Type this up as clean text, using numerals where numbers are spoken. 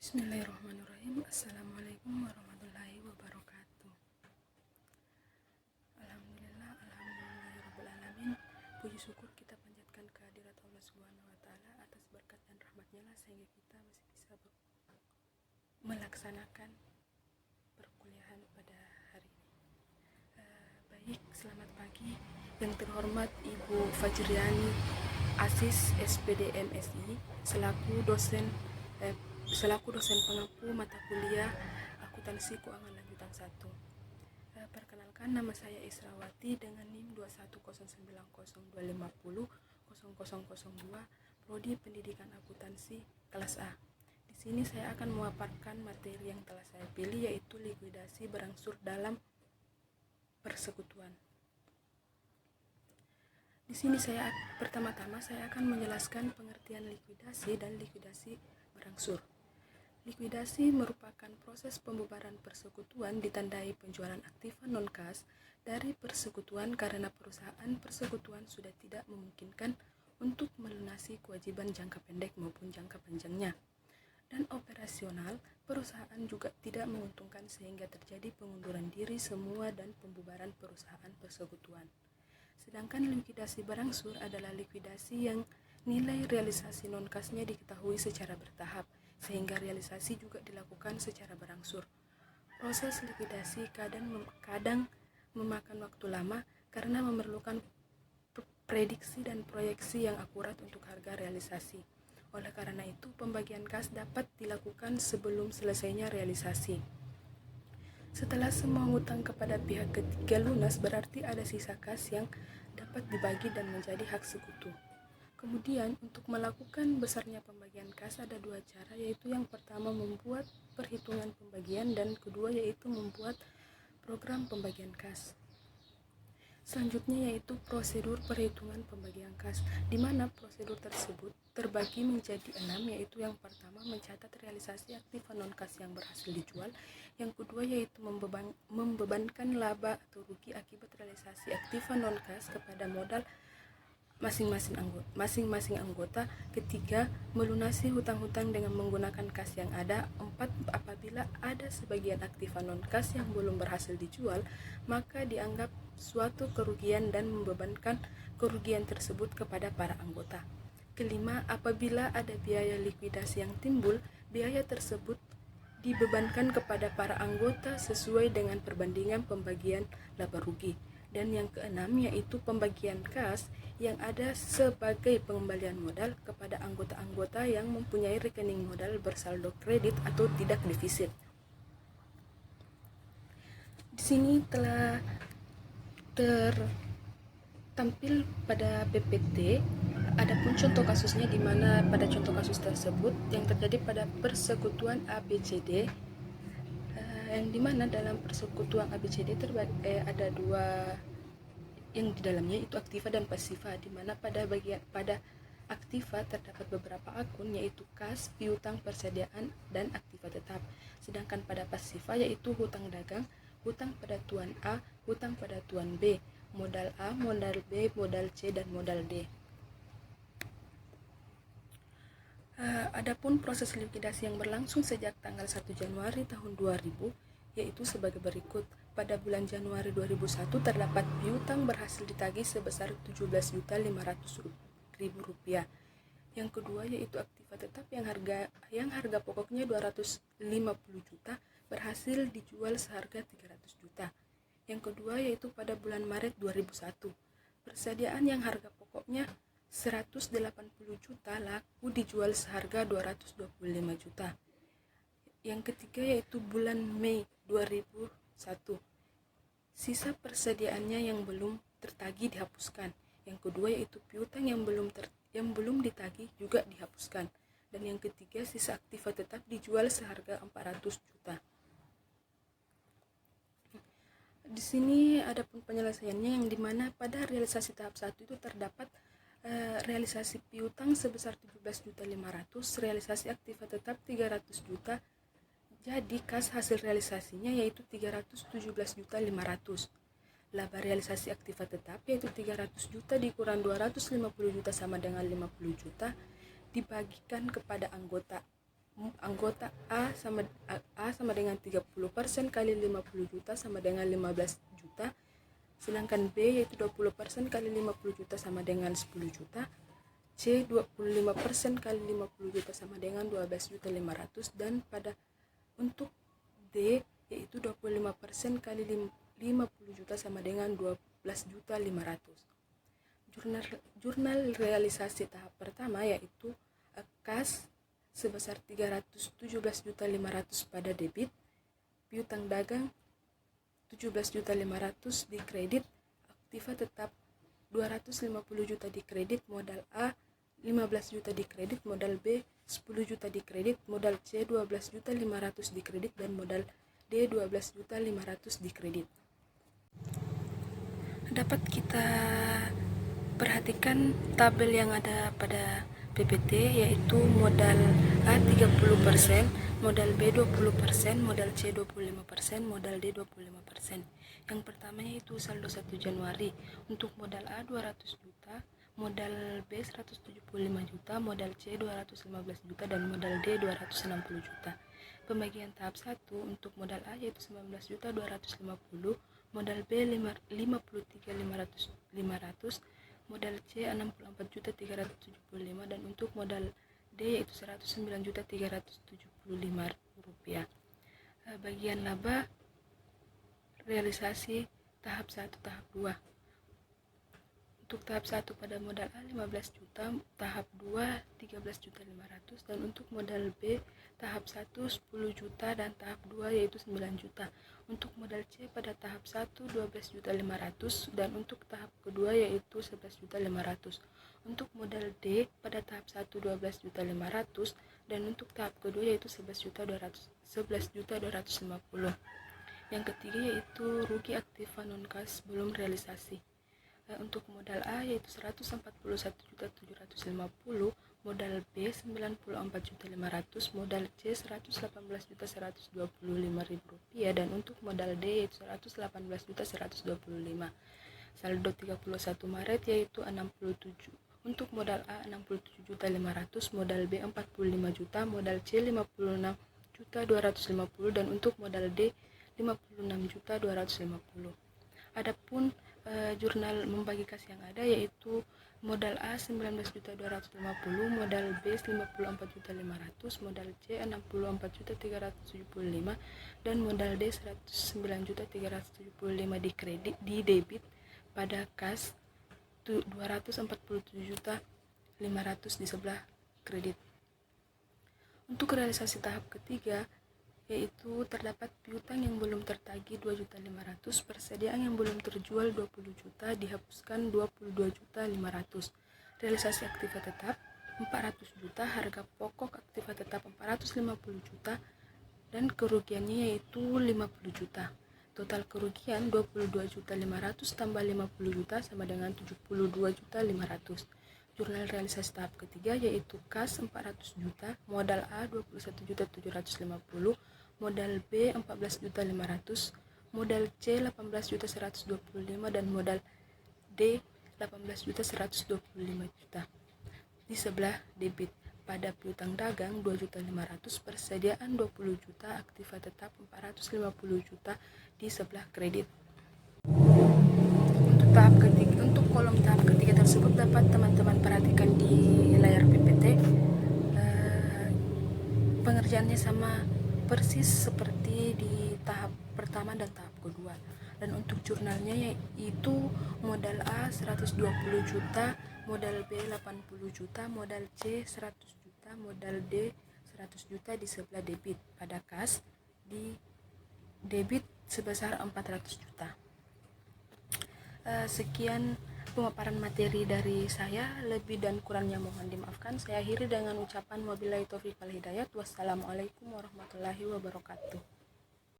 Bismillahirrahmanirrahim. Assalamualaikum warahmatullahi wabarakatuh. Alhamdulillahirabbil alamin. Puji syukur kita panjatkan kehadirat Allah Subhanahu wa taala atas berkat dan rahmatnya lah sehingga kita masih bisa melaksanakan perkuliahan pada hari ini. Baik, selamat pagi yang terhormat Ibu Fajriani Asis SPD MSI selaku dosen pengampu mata kuliah akuntansi keuangan lanjutan 1. Perkenalkan, nama saya Israwati dengan NIM 2109025000002, Prodi Pendidikan Akuntansi kelas A. Di sini saya akan memaparkan materi yang telah saya pilih, yaitu likuidasi berangsur dalam persekutuan. Di sini pertama-tama saya akan menjelaskan pengertian likuidasi dan likuidasi berangsur. Likuidasi merupakan proses pembubaran persekutuan ditandai penjualan aktiva non-kas dari persekutuan karena perusahaan persekutuan sudah tidak memungkinkan untuk melunasi kewajiban jangka pendek maupun jangka panjangnya. Dan operasional, perusahaan juga tidak menguntungkan sehingga terjadi pengunduran diri semua dan pembubaran perusahaan persekutuan. Sedangkan likuidasi berangsur adalah likuidasi yang nilai realisasi non-kasnya diketahui secara bertahap, sehingga realisasi juga dilakukan secara berangsur. Proses likuidasi kadang memakan waktu lama karena memerlukan prediksi dan proyeksi yang akurat untuk harga realisasi. Oleh karena itu, pembagian kas dapat dilakukan sebelum selesainya realisasi. Setelah semua hutang kepada pihak ketiga lunas, berarti ada sisa kas yang dapat dibagi dan menjadi hak sekutu. Kemudian, untuk melakukan besarnya pembagian kas ada dua cara, yaitu yang pertama membuat perhitungan pembagian dan kedua yaitu membuat program pembagian kas. Selanjutnya yaitu prosedur perhitungan pembagian kas, di mana prosedur tersebut terbagi menjadi 6, yaitu yang pertama mencatat realisasi aktiva non-kas yang berhasil dijual, yang kedua yaitu membebankan laba atau rugi akibat realisasi aktiva non-kas kepada modal masing-masing anggota. Ketiga, melunasi hutang-hutang dengan menggunakan kas yang ada. 4, apabila ada sebagian aktiva non-kas yang belum berhasil dijual, maka dianggap suatu kerugian dan membebankan kerugian tersebut kepada para anggota. Kelima, apabila ada biaya likuidasi yang timbul, biaya tersebut dibebankan kepada para anggota sesuai dengan perbandingan pembagian laba rugi. Dan yang keenam yaitu pembagian kas yang ada sebagai pengembalian modal kepada anggota-anggota yang mempunyai rekening modal bersaldo kredit atau tidak defisit. Di sini telah tertampil pada PPT, adapun contoh kasusnya di mana pada contoh kasus tersebut yang terjadi pada persekutuan ABCD, yang dimana dalam persekutuan ABCD ada dua yang di dalamnya itu aktiva dan pasiva, di mana pada aktiva terdapat beberapa akun, yaitu kas, piutang persediaan, dan aktiva tetap. Sedangkan pada pasiva yaitu hutang dagang, hutang pada tuan A, hutang pada tuan B, modal A, modal B, modal C, dan modal D. Adapun proses likuidasi yang berlangsung sejak tanggal 1 Januari tahun 2000 yaitu sebagai berikut. Pada bulan Januari 2001 terdapat piutang berhasil ditagih sebesar Rp17.500.000. Yang kedua yaitu aktiva tetap yang harga pokoknya 250 juta berhasil dijual seharga 300 juta. Yang kedua yaitu pada bulan Maret 2001, persediaan yang harga pokoknya 180 juta laku dijual seharga 225 juta. Yang ketiga yaitu bulan Mei 2001, sisa persediaannya yang belum tertagih dihapuskan. Yang kedua yaitu piutang yang belum ditagih juga dihapuskan. Dan yang ketiga sisa aktiva tetap dijual seharga 400 juta. Di sini ada pun penyelesaiannya, yang dimana pada realisasi tahap 1 itu terdapat realisasi piutang sebesar 17.500.000, realisasi aktiva tetap 300 juta. Jadi kas hasil realisasinya yaitu 317.500.000. Laba realisasi aktiva tetap yaitu 300 juta dikurang 250 juta sama dengan 50 juta dibagikan kepada anggota anggota A sama dengan 30% kali 50 juta sama dengan 15 juta. Sedangkan B yaitu 20% kali 50 juta sama dengan 10 juta. C 25% kali 50 juta sama dengan 12.500.000. Dan untuk D yaitu 25% kali 50 juta sama dengan 12.500.000. Jurnal realisasi tahap pertama yaitu kas sebesar 317.500.000 pada debit, piutang dagang 17.500.000 di kredit, aktiva tetap 250 juta di kredit, modal A 15 juta di kredit, modal B 10 juta di kredit, modal C 12.500.000 di kredit, dan modal D 12.500.000 di kredit. Dapat kita perhatikan tabel yang ada pada PPT, yaitu modal A 30%, modal B 20%, modal C 25%, modal D 25%. Yang pertama yaitu saldo 1 Januari. Untuk modal A 200 juta, modal B 175 juta, modal C 215 juta, dan modal D 260 juta. Pembagian tahap 1 untuk modal A yaitu 19.250, modal B 53.500, modal C 64.375, dan untuk modal D yaitu 109.375 rupiah. Bagian laba realisasi tahap 1 tahap 2. Untuk tahap 1 pada modal A 15 juta, tahap 2 13.500, dan untuk modal B tahap 1 10 juta dan tahap 2 yaitu 9 juta. Untuk modal C pada tahap 1 12.500 dan untuk tahap kedua yaitu 11.500. Untuk modal D pada tahap 1 12.500 dan untuk tahap kedua yaitu 11.250. Yang ketiga yaitu rugi aktiva non kas belum realisasi. Untuk modal A yaitu 141.750, modal B 94.500, modal C 118.125.000 rupiah, dan untuk modal D yaitu 118.125. Saldo 31 Maret yaitu 67. Untuk modal A 67.500, modal B 45 juta, modal C 56.250, dan untuk modal D 56.250. Adapun jurnal membagi kas yang ada yaitu modal A 19.250, modal B 54.500, modal C 64.375, dan modal D 109.375 di kredit di debit pada kas 247.500 di sebelah kredit. Untuk realisasi tahap ketiga yaitu terdapat piutang yang belum tertagih 2.500, persediaan yang belum terjual 20 juta, dihapuskan 22.500. Realisasi aktiva tetap 400 juta, harga pokok aktiva tetap 450 juta, dan kerugiannya yaitu 50 juta. Total kerugian 22.500 tambah 50 juta sama dengan 72.500. Jurnal realisasi tahap ketiga yaitu kas 400 juta, modal A 21.750, modal B 14.500, modal C 18.125, dan modal D 18.125 juta. Di sebelah debit pada piutang dagang 2.500, persediaan 20 juta, aktiva tetap 450 juta di sebelah kredit. Untuk kolom tahap ketiga tersebut dapat teman-teman perhatikan di layar PPT. Pengerjaannya sama persis seperti di tahap pertama dan tahap kedua. Dan untuk jurnalnya yaitu modal A 120 juta, modal B 80 juta, modal C 100 juta, modal D 100 juta di sebelah debit pada kas, di debit sebesar 400 juta. Sekian pemaparan materi dari saya, lebih dan kurangnya mohon dimaafkan. Saya akhiri dengan ucapan wabillahi taufiq wal hidayah. Wassalamualaikum warahmatullahi wabarakatuh.